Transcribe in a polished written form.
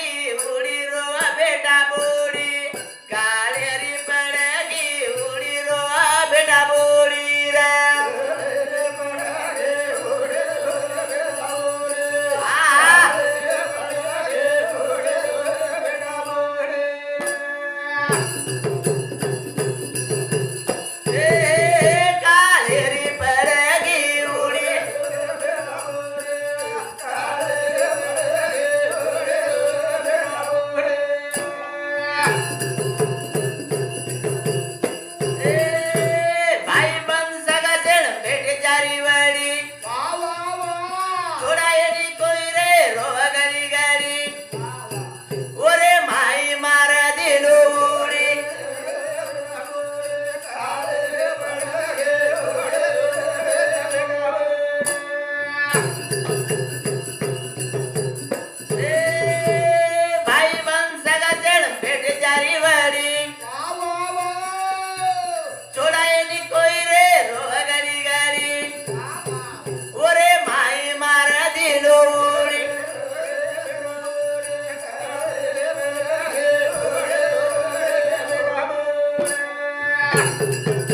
उडी रोवा बेटा बोडी काळेरी पडगी उडी रोवा बेटा बोडी रे काळेरी पडगी उडी भाई बन सगा जण भेटे चारी वाडी थोडा येडी कोई रे रोवा गरी गाडी ओरे माई मारा दिलो उडी भाई बन सगा जण भेटे चारी वाडी छोड़ा येडी कोई रे रोवा गरी गाडी ओरे माई मारा दिलो उडी Thank you.